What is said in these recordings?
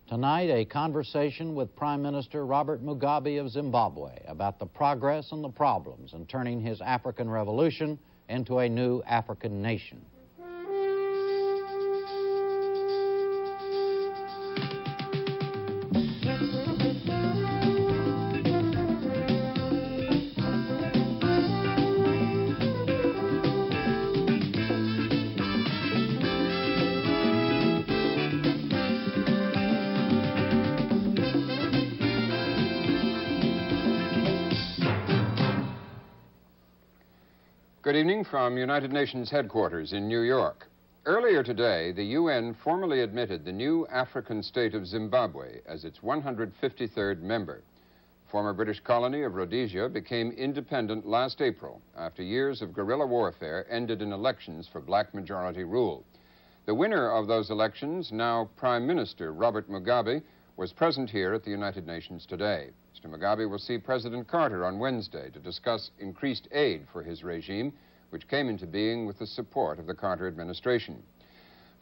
Tonight, a conversation with Prime Minister Robert Mugabe of Zimbabwe about the progress and the problems in turning his African revolution into a new African nation. Good evening from United Nations headquarters in New York. Earlier today, the UN formally admitted the new African state of Zimbabwe as its 153rd member. Former British colony of Rhodesia became independent last April after years of guerrilla warfare ended in elections for black majority rule. The winner of those elections, now Prime Minister Robert Mugabe, was present here at the United Nations today. Mr. Mugabe will see President Carter on Wednesday to discuss increased aid for his regime, which came into being with the support of the Carter administration.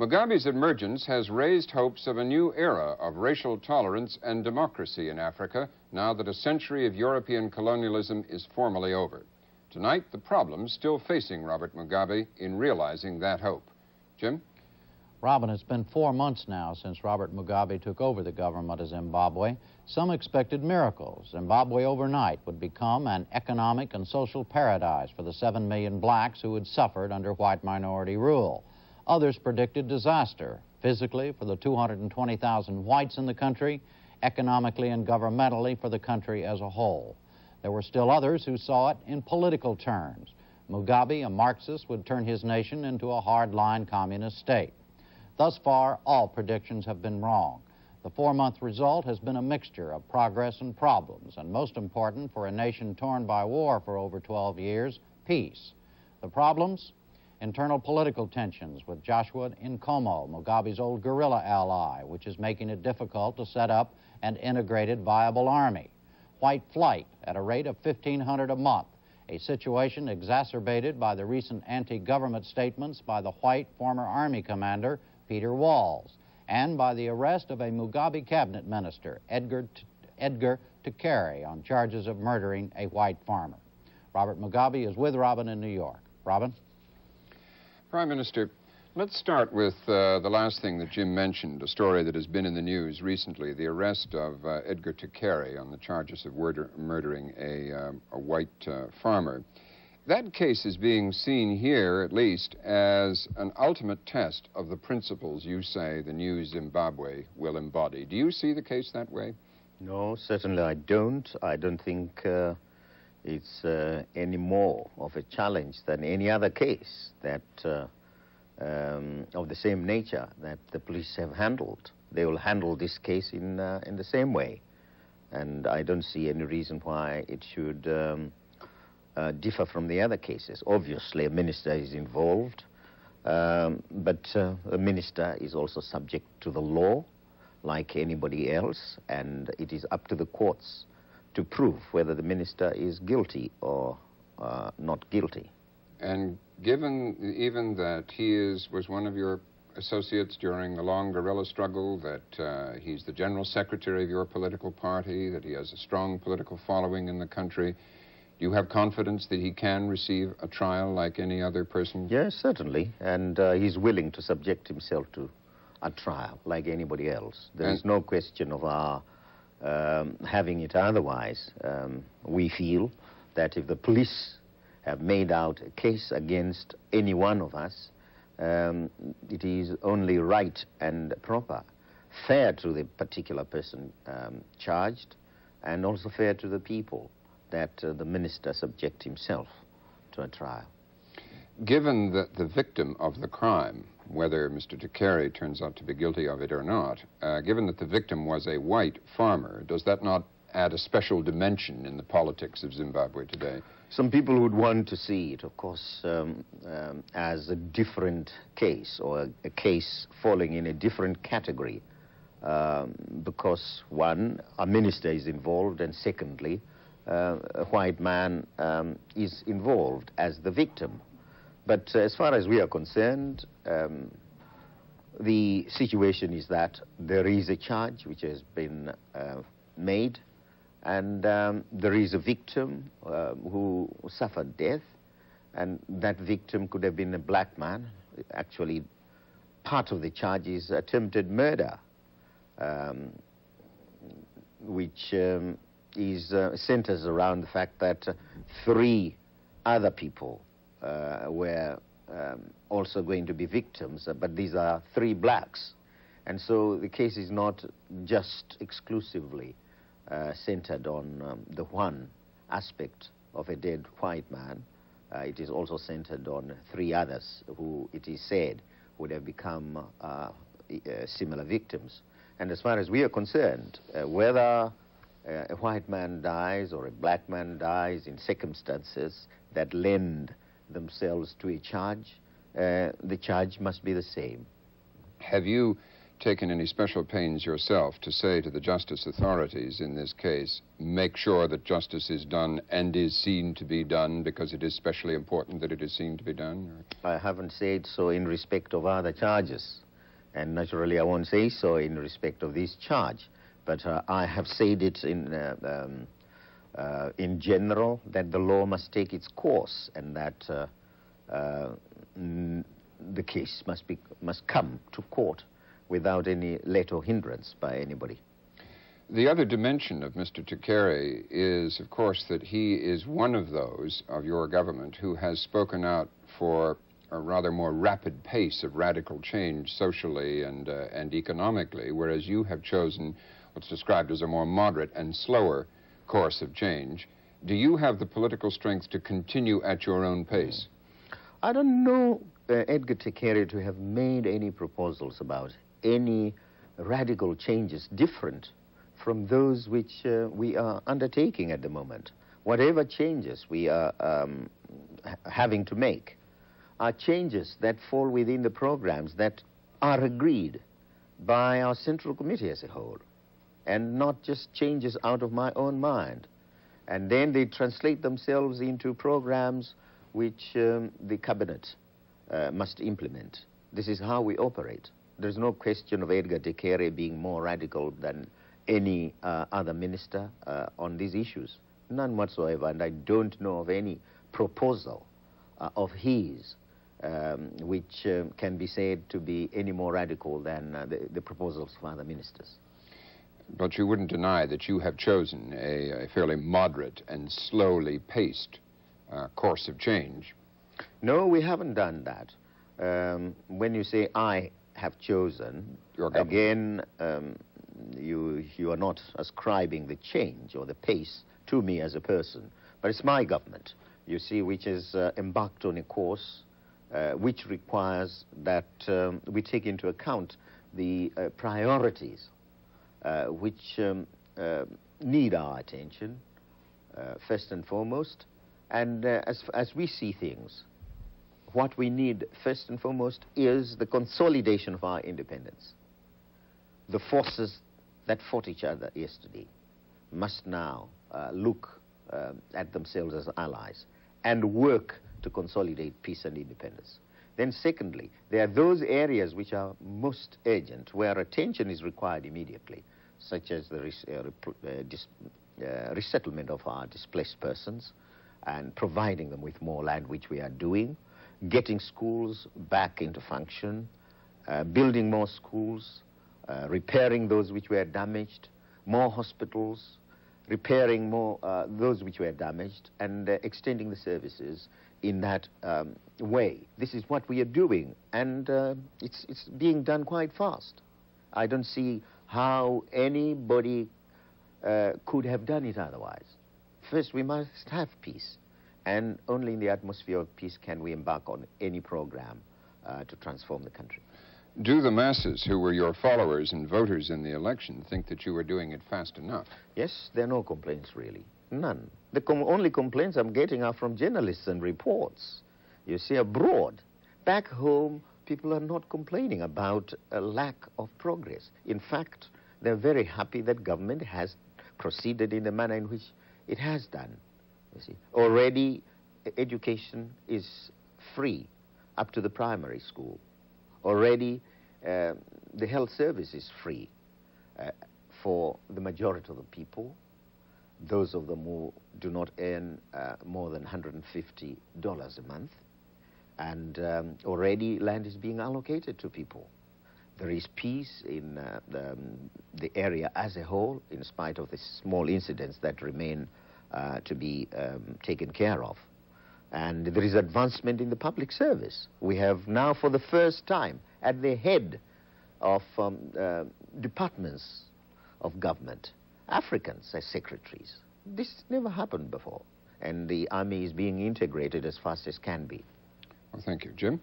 Mugabe's emergence has raised hopes of a new era of racial tolerance and democracy in Africa, now that a century of European colonialism is formally over. Tonight, the problems still facing Robert Mugabe in realizing that hope. Jim? Robin, it's been 4 months now since Robert Mugabe took over the government of Zimbabwe. Some expected miracles. Zimbabwe overnight would become an economic and social paradise for the 7 million blacks who had suffered under white minority rule. Others predicted disaster, physically for the 220,000 whites in the country, economically and governmentally for the country as a whole. There were still others who saw it in political terms. Mugabe, a Marxist, would turn his nation into a hardline communist state. Thus far, all predictions have been wrong. The 4-month result has been a mixture of progress and problems, and most important for a nation torn by war for over 12 years, peace. The problems? Internal political tensions with Joshua Nkomo, Mugabe's old guerrilla ally, which is making it difficult to set up an integrated, viable army. White flight at a rate of 1,500 a month, a situation exacerbated by the recent anti-government statements by the white former army commander, Peter Walls, and by the arrest of a Mugabe cabinet minister, Edgar Tukere, on charges of murdering a white farmer. Robert Mugabe is with Robin in New York. Robin? Prime Minister, let's start with the last thing that Jim mentioned, a story that has been in the news recently, the arrest of Edgar Tukere on the charges of murdering a white farmer. That case is being seen here, at least, as an ultimate test of the principles you say the new Zimbabwe will embody. Do you see the case that way? No, certainly I don't. I don't think it's any more of a challenge than any other case that of the same nature that the police have handled. They will handle this case in the same way. And I don't see any reason why it should differ from the other cases. Obviously, a minister is involved, but a minister is also subject to the law like anybody else, and it is up to the courts to prove whether the minister is guilty or not guilty. And given even that he was one of your associates during the long guerrilla struggle, that he's the general secretary of your political party, that he has a strong political following in the country, do you have confidence that he can receive a trial like any other person? Yes, certainly. And he's willing to subject himself to a trial like anybody else. There is no question of our having it otherwise. We feel that if the police have made out a case against any one of us, it is only right and proper, fair to the particular person charged, and also fair to the people, that the minister subject himself to a trial. Given that the victim of the crime, whether Mr. Tukere turns out to be guilty of it or not, given that the victim was a white farmer, does that not add a special dimension in the politics of Zimbabwe today? Some people would want to see it, of course, as a different case, or a case falling in a different category, because one, a minister is involved, and secondly, a white man is involved as the victim. But as far as we are concerned, the situation is that there is a charge which has been made, and there is a victim who suffered death, and that victim could have been a black man. Actually, part of the charge is attempted murder, which centers around the fact that 3 other people were also going to be victims, but these are 3 blacks. And so the case is not just exclusively centered on the one aspect of a dead white man. It is also centered on 3 others who, it is said, would have become similar victims. And as far as we are concerned, whether a white man dies or a black man dies in circumstances that lend themselves to a charge, the charge must be the same. Have you taken any special pains yourself to say to the justice authorities in this case, make sure that justice is done and is seen to be done, because it is especially important that it is seen to be done? I haven't said so in respect of other charges, and naturally I won't say so in respect of this charge, but I have said it in general, that the law must take its course, and that the case must come to court without any let or hindrance by anybody. The other dimension of Mr. Tekere is, of course, that he is one of those of your government who has spoken out for a rather more rapid pace of radical change socially and economically, whereas you have chosen what's described as a more moderate and slower course of change. Do you have the political strength to continue at your own pace? I don't know Edgar Tekere to have made any proposals about any radical changes different from those which we are undertaking at the moment. Whatever changes we are having to make are changes that fall within the programs that are agreed by our Central Committee as a whole, and not just changes out of my own mind. And then they translate themselves into programs which the cabinet must implement. This is how we operate. There's no question of Edgar Tekere being more radical than any other minister on these issues. None whatsoever, and I don't know of any proposal of his which can be said to be any more radical than the proposals of other ministers. But you wouldn't deny that you have chosen a fairly moderate and slowly paced course of change. No, we haven't done that. When you say I have chosen, again, you are not ascribing the change or the pace to me as a person, but it's my government, you see, which is embarked on a course which requires that we take into account the priorities which need our attention, first and foremost. And as we see things, what we need first and foremost is the consolidation of our independence. The forces that fought each other yesterday must now look at themselves as allies and work to consolidate peace and independence. Then secondly, there are those areas which are most urgent, where attention is required immediately, such as the resettlement of our displaced persons and providing them with more land, which we are doing, getting schools back into function, building more schools, repairing those which were damaged, more hospitals, repairing more those which were damaged, and extending the services in that way. This is what we are doing, and it's being done quite fast. I don't see how anybody could have done it otherwise. First, we must have peace, and only in the atmosphere of peace can we embark on any program to transform the country. Do the masses who were your followers and voters in the election think that you were doing it fast enough? Yes, there are no complaints, really. None. The only complaints I'm getting are from journalists and reports. You see, abroad, back home, people are not complaining about a lack of progress. In fact, they're very happy that government has proceeded in the manner in which it has done. You see, already education is free up to the primary school. Already the health service is free for the majority of the people, those of them who do not earn more than $150 a month. And already land is being allocated to people. There is peace in the area as a whole, in spite of the small incidents that remain to be taken care of. And there is advancement in the public service. We have now, for the first time, at the head of departments of government, Africans as secretaries. This never happened before. And the army is being integrated as fast as can be. Well, thank you. Jim?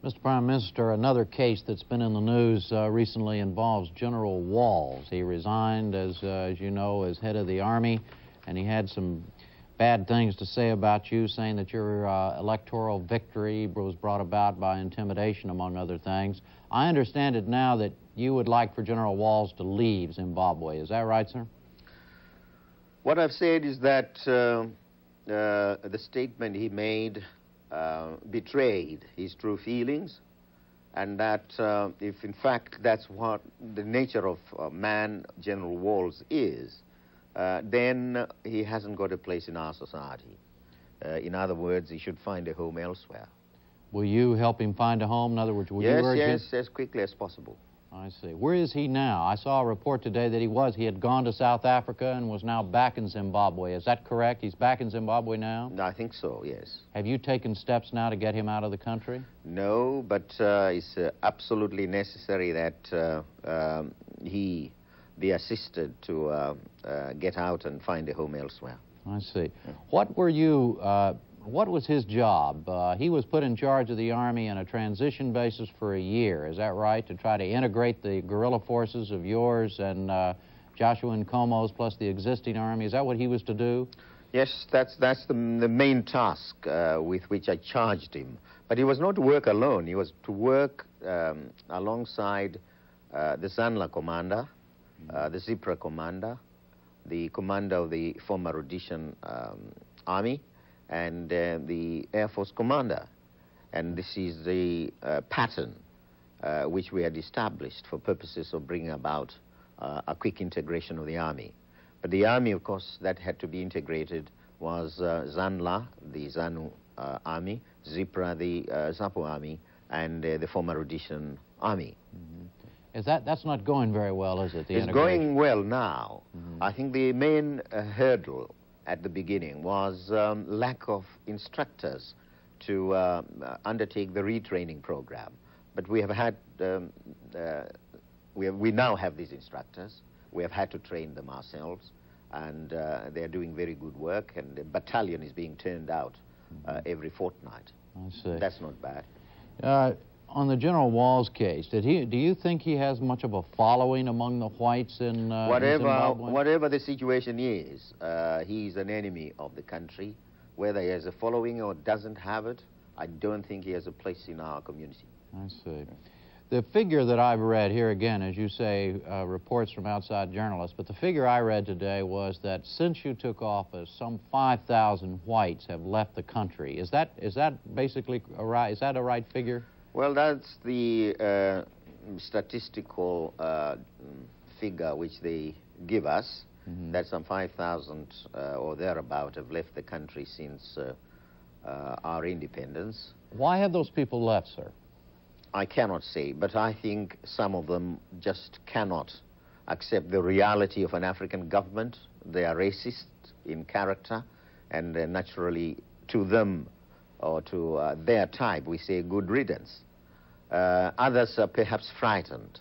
Mr. Prime Minister, another case that's been in the news recently involves General Walls. He resigned, as you know, as head of the Army, and he had some bad things to say about you, saying that your electoral victory was brought about by intimidation, among other things. I understand it now that you would like for General Walls to leave Zimbabwe. Is that right, sir? What I've said is that the statement he made betrayed his true feelings, and that if in fact that's what the nature of man General Walls is, then he hasn't got a place in our society. In other words, he should find a home elsewhere. Will you help him find a home? In other words, will you urge him? Yes, as quickly as possible. I see. Where is he now? I saw a report today that he had gone to South Africa and was now back in Zimbabwe. Is that correct? He's back in Zimbabwe now? I think so, yes. Have you taken steps now to get him out of the country? No, but it's absolutely necessary that he be assisted to get out and find a home elsewhere. I see. What were you... what was his job? He was put in charge of the Army on a transition basis for a year, is that right? To try to integrate the guerrilla forces of yours and Joshua Nkomo's plus the existing Army. Is that what he was to do? Yes, that's the main task with which I charged him. But he was not to work alone. He was to work alongside the Zanla commander, the Zipra commander, the commander of the former Rhodesian Army, and the Air Force commander. And this is the pattern which we had established for purposes of bringing about a quick integration of the Army. But the Army, of course, that had to be integrated was Zanla, the ZANU Army, Zipra, the ZAPU Army, and the former Rhodesian Army. Is that's not going very well, is it? It's going well now. I think the main hurdle at the beginning was lack of instructors to undertake the retraining program. But we have had, we now have these instructors. We have had to train them ourselves, and they're doing very good work, and the battalion is being turned out every fortnight. I see. That's not bad. On the General Walls case, do you think he has much of a following among the whites in Zimbabwe? Whatever the situation is, he's an enemy of the country. Whether he has a following or doesn't have it, I don't think he has a place in our community. I see. The figure that I've read here, again, as you say, reports from outside journalists, but the figure I read today was that since you took office, some 5,000 whites have left the country. Is that basically a right? Is that a right figure? Well, that's the statistical figure which they give us, that some 5,000 or thereabout have left the country since our independence. Why have those people left, sir? I cannot say, but I think some of them just cannot accept the reality of an African government. They are racist in character, and naturally to them, or to their type, we say good riddance. Others are perhaps frightened,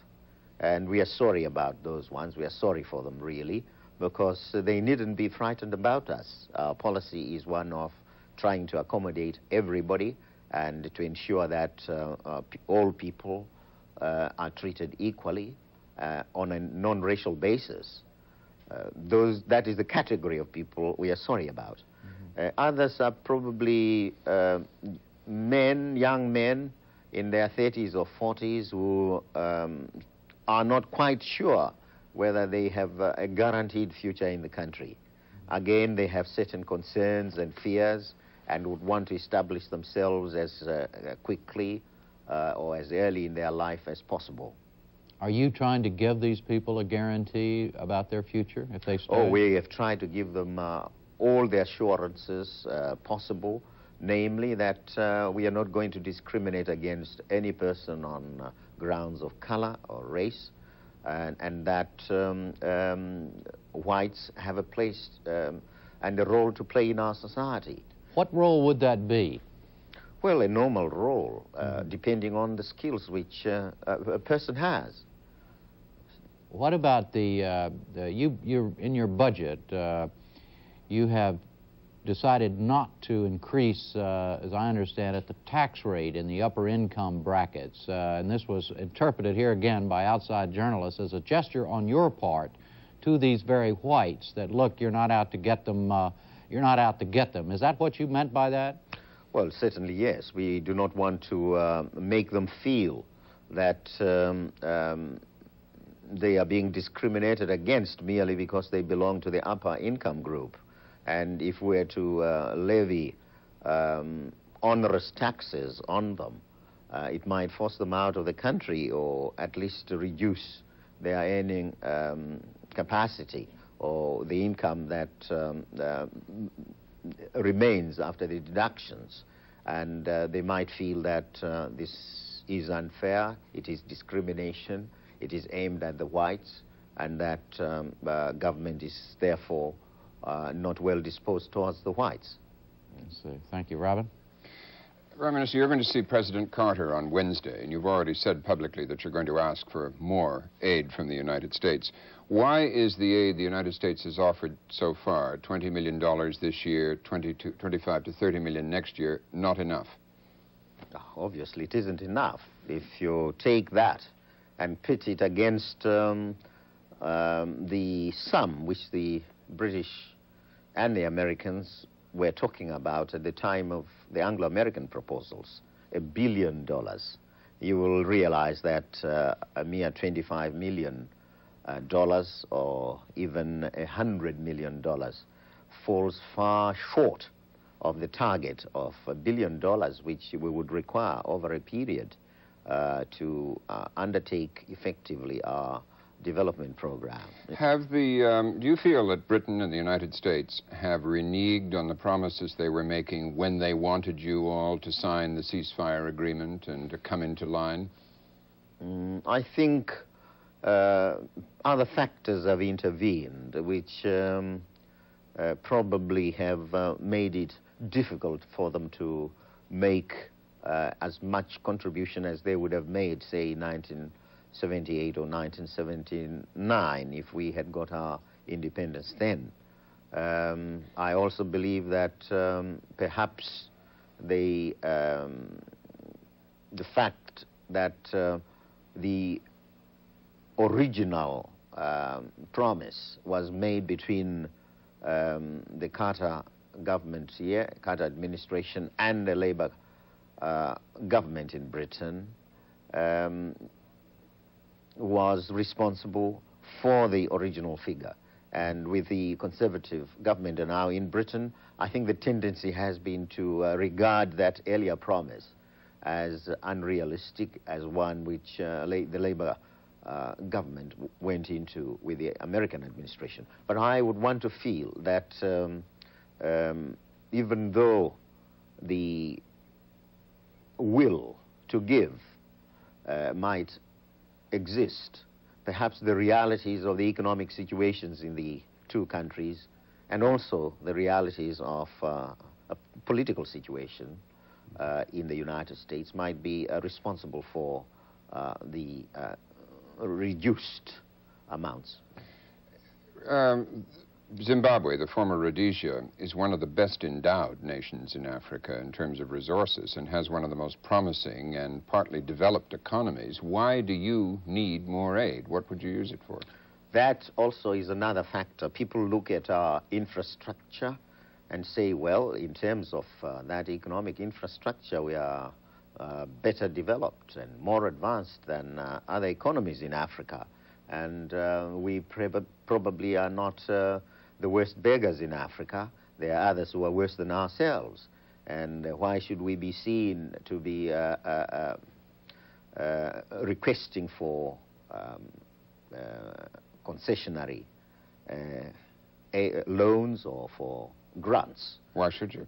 and we are sorry about those ones. We are sorry for them, really, because they needn't be frightened about us. Our policy is one of trying to accommodate everybody and to ensure that all people are treated equally on a non-racial basis. That is the category of people we are sorry about. Others are probably young men in their 30s or 40s who are not quite sure whether they have a guaranteed future in the country. Again, they have certain concerns and fears and would want to establish themselves as quickly or as early in their life as possible. Are you trying to give these people a guarantee about their future if they stay? Oh, we have tried to give them all the assurances possible, namely that we are not going to discriminate against any person on grounds of color or race, and that whites have a place and a role to play in our society. What role would that be? Well, a normal role, depending on the skills which a person has. What about you're in your budget, you have decided not to increase, as I understand it, the tax rate in the upper income brackets. And this was interpreted here again by outside journalists as a gesture on your part to these very whites that, look, you're not out to get them, you're not out to get them. Is that what you meant by that? Well, certainly, yes. We do not want to make them feel that they are being discriminated against merely because they belong to the upper income group. And if we're to levy onerous taxes on them, it might force them out of the country, or at least to reduce their earning capacity, or the income that remains after the deductions. And they might feel that this is unfair, it is discrimination, it is aimed at the whites, and that government is therefore not well disposed towards the whites. Thank you, Robin. Prime Minister, you're going to see President Carter on Wednesday, and you've already said publicly that you're going to ask for more aid from the United States. Why is the aid the United States has offered so far, $20 million this year, 25 to 30 million next year, not enough? Obviously, it isn't enough. If you take that and pit it against the sum which the British and the Americans were talking about at the time of the Anglo-American proposals, $1 billion, you will realize that a mere $25 million or even $100 million falls far short of the target of $1 billion, which we would require over a period to undertake effectively our development program. Do you feel that Britain and the United States have reneged on the promises they were making when they wanted you all to sign the ceasefire agreement and to come into line? I think other factors have intervened, which probably have made it difficult for them to make as much contribution as they would have made, say, 1978 or 1979, if we had got our independence then. I also believe that perhaps the fact that the original promise was made between the Carter government here, Carter administration, and the Labour government in Britain, was responsible for the original figure. And with the Conservative government now in Britain, I think the tendency has been to regard that earlier promise as unrealistic, as one which the Labour government went into with the American administration. But I would want to feel that even though the will to give might exist, perhaps the realities of the economic situations in the two countries, and also the realities of a political situation in the United States, might be responsible for the reduced amounts. Zimbabwe, the former Rhodesia, is one of the best endowed nations in Africa in terms of resources and has one of the most promising and partly developed economies. Why do you need more aid? What would you use it for? That also is another factor. People look at our infrastructure and say, well, in terms of that economic infrastructure, we are better developed and more advanced than other economies in Africa. And we probably are not the worst beggars in Africa. There are others who are worse than ourselves. And why should we be seen to be requesting for concessionary loans or for grants. Why should you?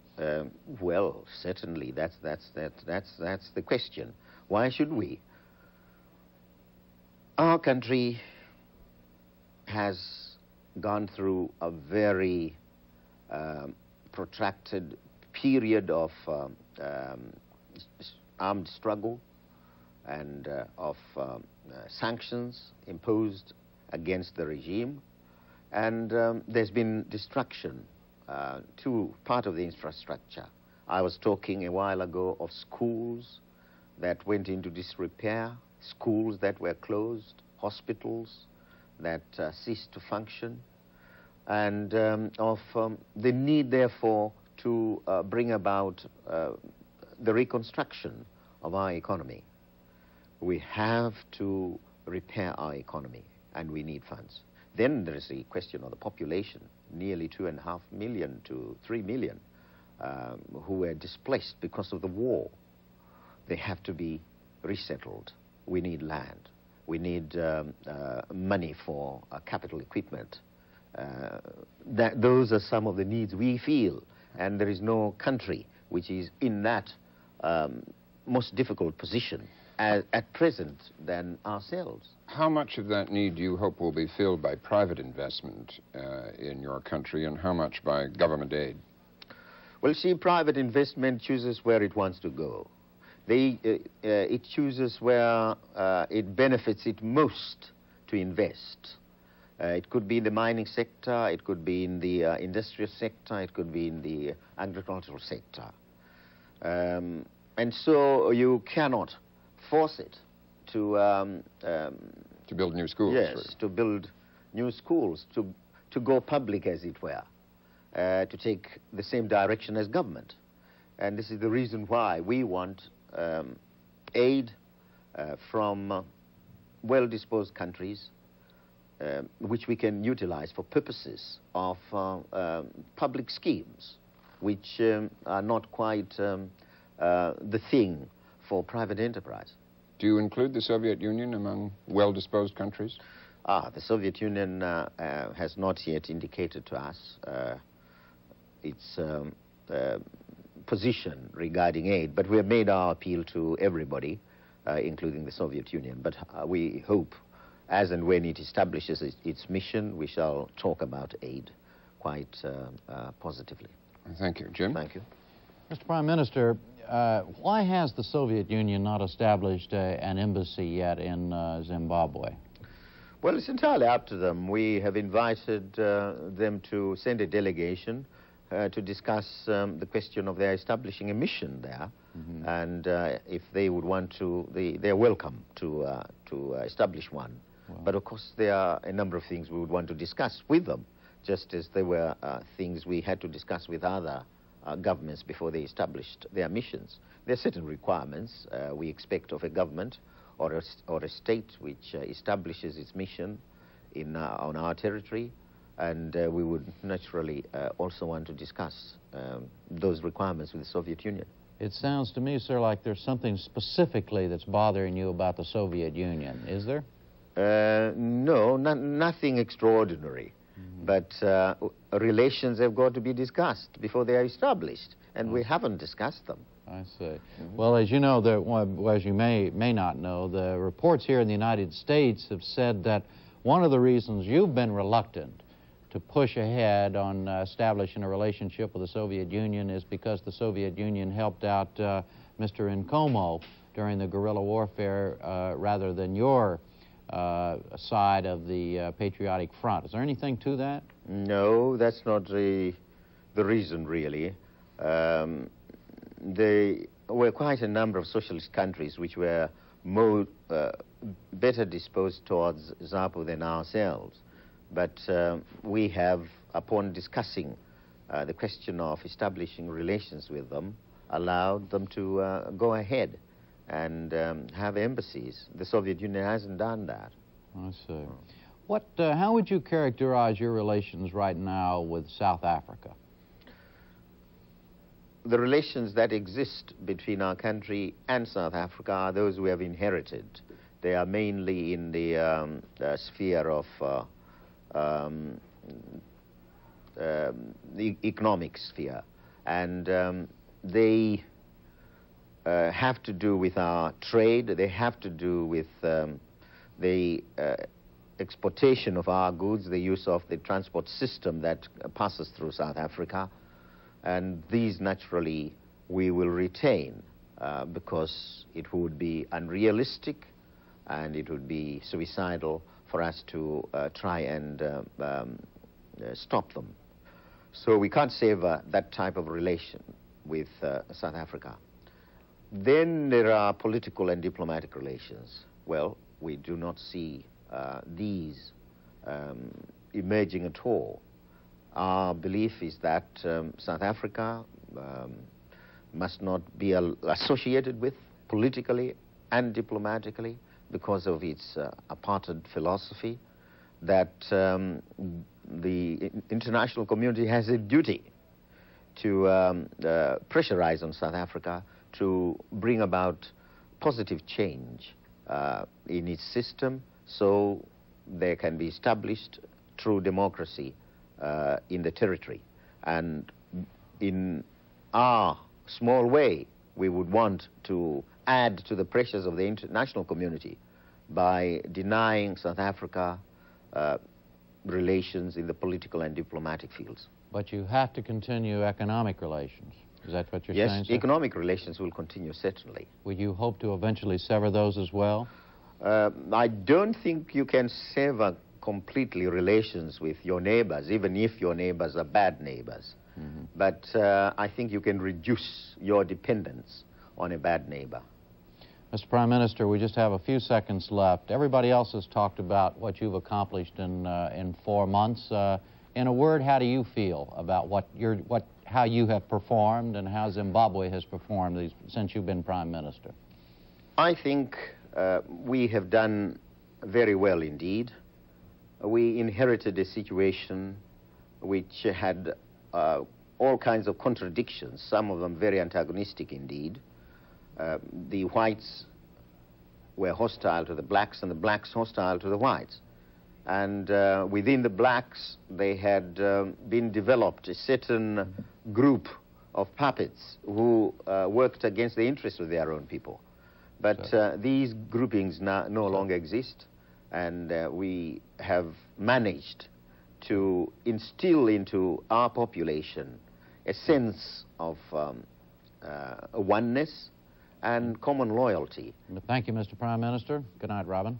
Well, certainly that's the question. Why should we? Our country has gone through a very protracted period of armed struggle and of sanctions imposed against the regime, and there's been destruction to part of the infrastructure. I was talking a while ago of schools that went into disrepair, schools that were closed, hospitals that ceased to function, and of the need, therefore, to bring about the reconstruction of our economy. We have to repair our economy, and we need funds. Then there is the question of the population, nearly 2.5 million to 3 million who were displaced because of the war. They have to be resettled. We need land. We need money for capital equipment. Those are some of the needs we feel, and there is no country which is in that most difficult position at present than ourselves. How much of that need do you hope will be filled by private investment in your country, and how much by government aid? Well, see, private investment chooses where it wants to go. It chooses where it benefits it most to invest. It could be in the mining sector, it could be in the industrial sector, it could be in the agricultural sector. And so you cannot force it to build new schools. Yes, to build new schools, to go public, as it were, to take the same direction as government. And this is the reason why we want aid from well-disposed countries, which we can utilize for purposes of public schemes, which are not quite the thing for private enterprise. Do you include the Soviet Union among well-disposed countries? The Soviet Union has not yet indicated to us its position regarding aid, but we have made our appeal to everybody, including the Soviet Union. But we hope, as and when it establishes its mission, we shall talk about aid quite positively. Thank you. Jim? Thank you. Mr. Prime Minister, why has the Soviet Union not established an embassy yet in Zimbabwe? Well, it's entirely up to them. We have invited them to send a delegation to discuss the question of their establishing a mission there. Mm-hmm. And if they would want to, they're welcome to establish one. Wow. But of course, there are a number of things we would want to discuss with them, just as there were things we had to discuss with other governments before they established their missions. There are certain requirements we expect of a government or a state which establishes its mission on our territory, and we would naturally also want to discuss those requirements with the Soviet Union. It sounds to me, sir, like there's something specifically that's bothering you about the Soviet Union. Is there? No, nothing extraordinary. But relations have got to be discussed before they are established, and we haven't discussed them. I see. Mm-hmm. Well, as you know, as you may not know, the reports here in the United States have said that one of the reasons you've been reluctant to push ahead on establishing a relationship with the Soviet Union is because the Soviet Union helped out Mr. Nkomo during the guerrilla warfare rather than your side of the patriotic front. Is there anything to that? No, that's not the reason, really. There were quite a number of socialist countries which were more better disposed towards ZAPU than ourselves. But we have, upon discussing the question of establishing relations with them, allowed them to go ahead and have embassies. The Soviet Union hasn't done that. I see. How would you characterize your relations right now with South Africa? the relations that exist between our country and South Africa are those we have inherited. They are mainly in the sphere of the economic sphere, and they have to do with our trade. They have to do with the exportation of our goods, the use of the transport system that passes through South Africa, and these naturally we will retain because it would be unrealistic and it would be suicidal for us to try and stop them. So we can't sever that type of relation with South Africa. Then there are political and diplomatic relations. Well, we do not see these emerging at all. Our belief is that South Africa must not be associated with politically and diplomatically because of its apartheid philosophy, that the international community has a duty to pressurize on South Africa to bring about positive change in its system so there can be established true democracy in the territory. And in our small way, we would want to add to the pressures of the international community by denying South Africa relations in the political and diplomatic fields. But you have to continue economic relations. Is that what you're saying, Yes, sir? economic relations will continue, certainly. Would you hope to eventually sever those as well? I don't think you can sever completely relations with your neighbors, even if your neighbors are bad neighbors. Mm-hmm. But I think you can reduce your dependence on a bad neighbor. Mr. Prime Minister, we just have a few seconds left. Everybody else has talked about what you've accomplished in 4 months. In a word, how do you feel about how you have performed and how Zimbabwe has performed since you've been Prime Minister? I think we have done very well indeed. We inherited a situation which had all kinds of contradictions, some of them very antagonistic indeed. The whites were hostile to the blacks and the blacks hostile to the whites. And within the blacks, they had been developed a certain group of puppets who worked against the interests of their own people. But these groupings no longer exist, and we have managed to instill into our population a sense of oneness and common loyalty. Thank you, Mr. Prime Minister. Good night, Robin.